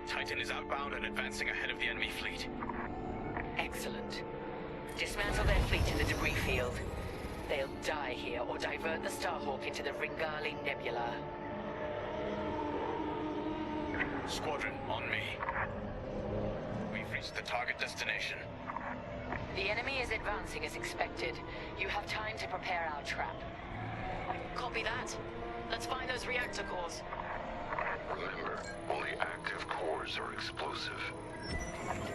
Titan is outbound and advancing ahead of the enemy fleet. Excellent. Dismantle their fleet in the debris field. They'll die here or divert the Starhawk into the Ringali Nebula. Squadron, on me. We've reached the target destination. The enemy is advancing as expected. You have time to prepare our trap. Copy that. Let's find those reactor cores. Remember, only active cores are explosive.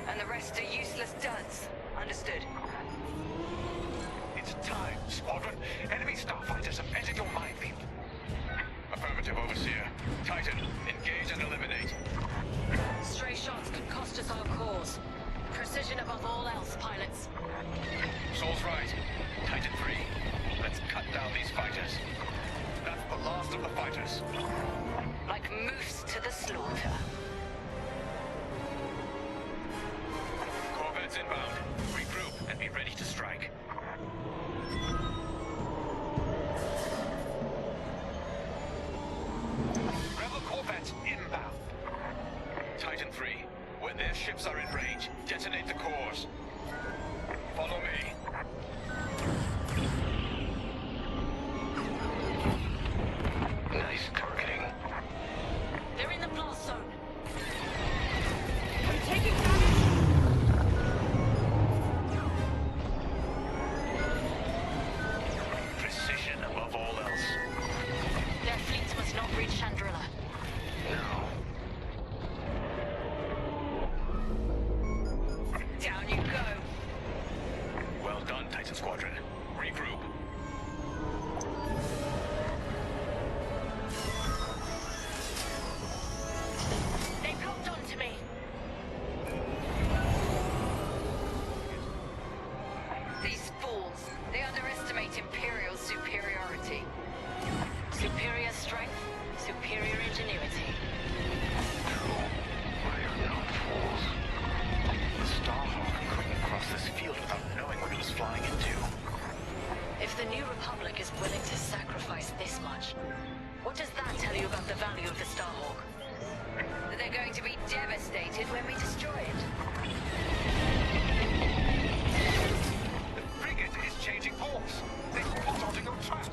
And the rest are useless duds. Understood. It's time, Squadron. Enemy starfighters have entered your minefield. Affirmative, Overseer. Titan, engage and eliminate. Stray shots could cost us our cores. Precision above all else, pilots. Soul's right. Titan 3. Let's cut down these fighters. That's the last of the fighters. Like moose to the slaughter. Corvettes inbound. Regroup and be ready to strike. Rebel corvettes inbound. Titan 3. When their ships are in range, detonate the cores. Follow me. Nice targeting. They're in the blast zone. I'm taking damage! Precision above all else. Their fleets must not reach Chandrilla. No. Down you go! Well done, Titan Squadron. Regroup. They popped onto me. These fools, they underestimate Imperial superiority. Superior strength, superior ingenuity. We are not fools. The Starhawk couldn't cross this field without knowing what it was flying into. If the New Republic is willing to sacrifice this much, what does that tell you about the value of the Starhawk? They're going to be devastated when we destroy it. The frigate is changing course. They've plotted a trap.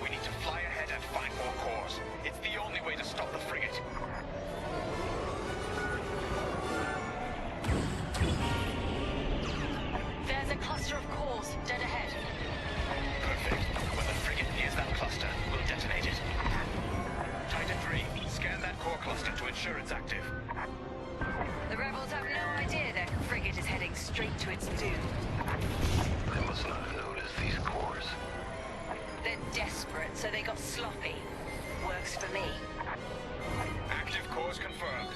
We need to fly ahead and find more cores. It's the only way to stop the frigate. There's a cluster of cores dead ahead. Perfect. When the frigate nears that cluster, we'll detonate it. Titan 3, scan that core cluster to ensure it's active. The rebels have no idea their frigate is heading straight to its doom. They must not have noticed these cores. They're desperate, so they got sloppy. Works for me. Active cores confirmed.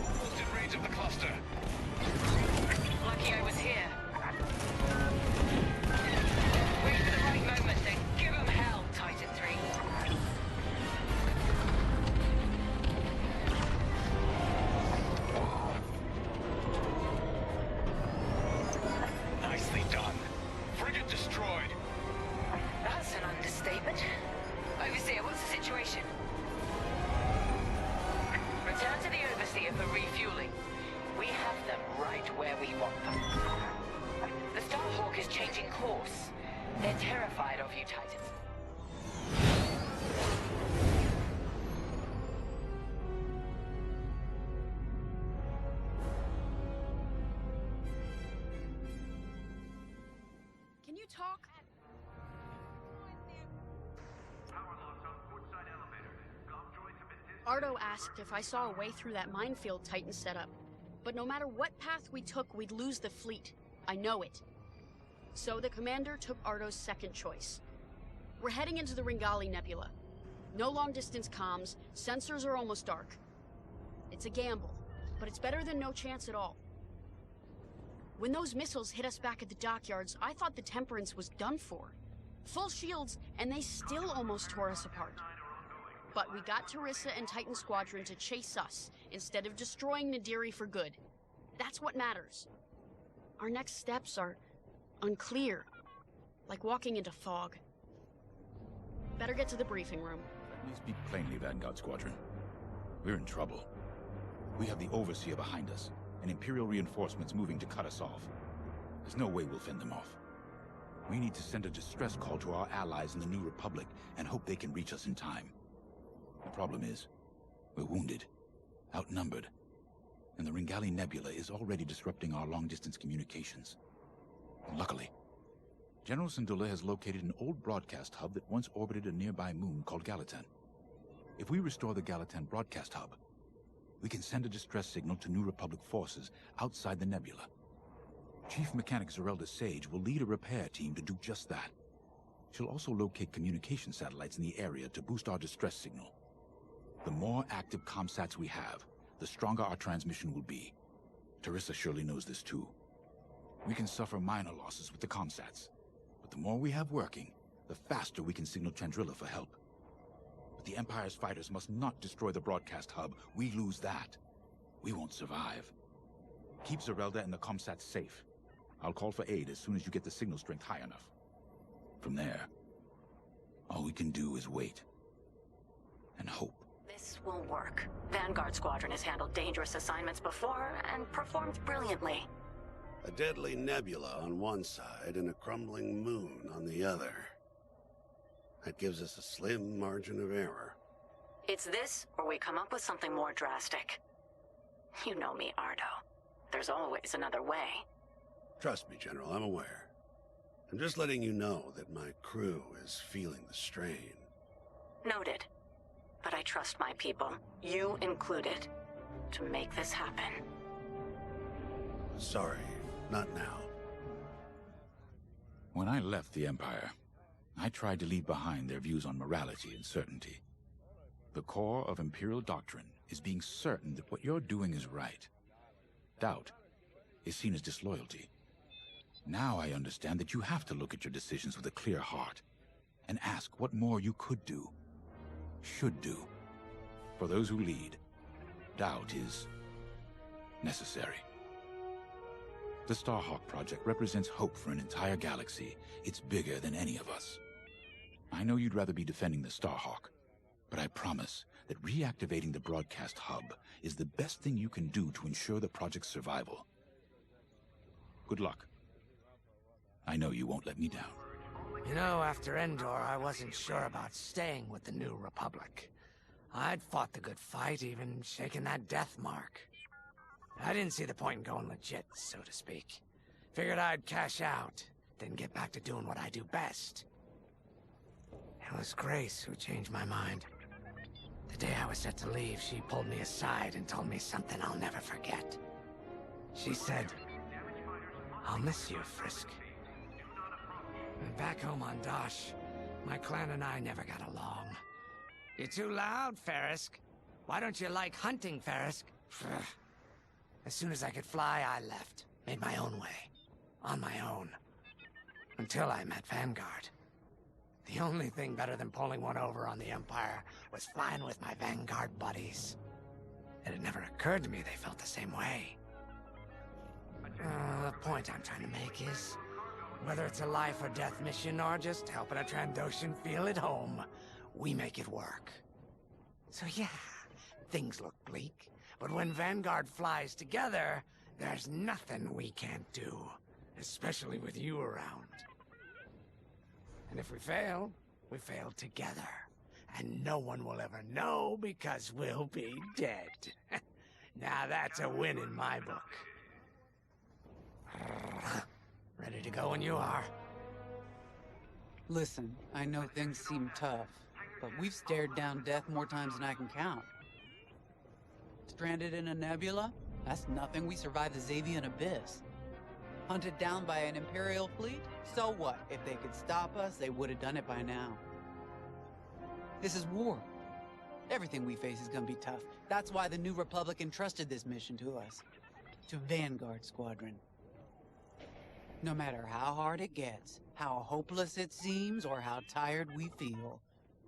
Almost in range of the cluster. Lucky I was here. Wait for the right moment, then give them hell, Titan 3. Nicely done. Frigate destroyed. That's an understatement. Overseer, what's the situation? Return to the Overseer for refueling. We have them right where we want them. The Starhawk is changing course. They're terrified of you, Titans. Can you talk? Ardo asked if I saw a way through that minefield Titan set up. But no matter what path we took, we'd lose the fleet. I know it. So the commander took Ardo's second choice. We're heading into the Ringali Nebula. No long-distance comms, sensors are almost dark. It's a gamble, but it's better than no chance at all. When those missiles hit us back at the dockyards, I thought the Temperance was done for. Full shields, and they still almost tore us apart. But we got Terissa and Titan Squadron to chase us, instead of destroying Nadiri for good. That's what matters. Our next steps are unclear, like walking into fog. Better get to the briefing room. Let me speak plainly, Vanguard Squadron. We're in trouble. We have the Overseer behind us, and Imperial reinforcements moving to cut us off. There's no way we'll fend them off. We need to send a distress call to our allies in the New Republic and hope they can reach us in time. The problem is, we're wounded, outnumbered, and the Ringali Nebula is already disrupting our long-distance communications. Luckily, General Syndulla has located an old broadcast hub that once orbited a nearby moon called Gallatin. If we restore the Gallatin broadcast hub, we can send a distress signal to New Republic forces outside the nebula. Chief Mechanic Zerelda Sage will lead a repair team to do just that. She'll also locate communication satellites in the area to boost our distress signal. The more active comsats we have, the stronger our transmission will be. Teresa surely knows this too. We can suffer minor losses with the comsats, but the more we have working, the faster we can signal Chandrilla for help. But the Empire's fighters must not destroy the broadcast hub. We lose that, we won't survive. Keep Zerelda and the comsats safe. I'll call for aid as soon as you get the signal strength high enough. From there, all we can do is wait. And hope. This will work. Vanguard Squadron has handled dangerous assignments before and performed brilliantly. A deadly nebula on one side and a crumbling moon on the other. That gives us a slim margin of error. It's this, or we come up with something more drastic. You know me, Ardo. There's always another way. Trust me, General, I'm aware. I'm just letting you know that my crew is feeling the strain. Noted. But I trust my people, you included, to make this happen. Sorry, not now. When I left the Empire, I tried to leave behind their views on morality and certainty. The core of Imperial doctrine is being certain that what you're doing is right. Doubt is seen as disloyalty. Now I understand that you have to look at your decisions with a clear heart and ask what more you could do, should do. For those who lead, doubt is necessary. The Starhawk project represents hope for an entire galaxy. It's bigger than any of us. I know you'd rather be defending the Starhawk, but I promise that reactivating the broadcast hub is the best thing you can do to ensure the project's survival. Good luck. I know you won't let me down. You know, after Endor, I wasn't sure about staying with the New Republic. I'd fought the good fight, even shaken that death mark. I didn't see the point in going legit, so to speak. Figured I'd cash out, then get back to doing what I do best. It was Grace who changed my mind. The day I was set to leave, she pulled me aside and told me something I'll never forget. She said, "I'll miss you, Frisk." And back home on Dosh, my clan and I never got along. You're too loud, Farisk. Why don't you like hunting, Farisk? As soon as I could fly, I left. Made my own way. On my own. Until I met Vanguard. The only thing better than pulling one over on the Empire was flying with my Vanguard buddies. It had never occurred to me they felt the same way. The point I'm trying to make is, whether it's a life or death mission or just helping a Trandoshan feel at home, we make it work. So yeah, things look bleak, but when Vanguard flies together, there's nothing we can't do, especially with you around. And if we fail together, and no one will ever know because we'll be dead. Now that's a win in my book. Ready to go when you are. Listen, I know things seem tough, but we've stared down death more times than I can count. Stranded in a nebula? That's nothing. We survived the Xavian Abyss. Hunted down by an Imperial fleet? So what? If they could stop us, they would have done it by now. This is war. Everything we face is gonna be tough. That's why the New Republic entrusted this mission to us. To Vanguard Squadron. No matter how hard it gets, how hopeless it seems, or how tired we feel,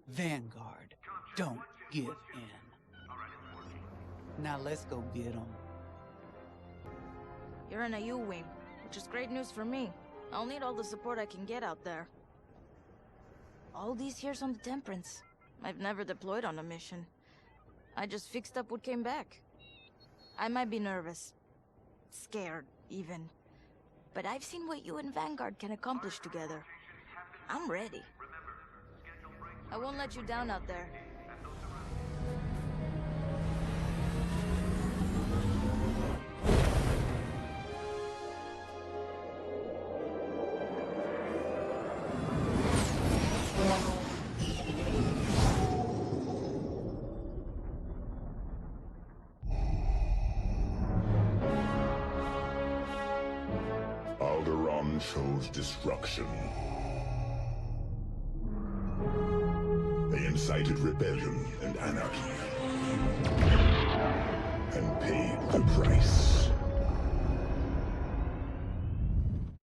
Vanguard don't give in. Now let's go get them. You're in a U-Wing, which is great news for me. I'll need all the support I can get out there. All these years on the Temperance, I've never deployed on a mission. I just fixed up what came back. I might be nervous. Scared, even. But I've seen what you and Vanguard can accomplish together. I'm ready. I won't let you down out there. Alderaan chose destruction. They incited rebellion and anarchy, and paid the price.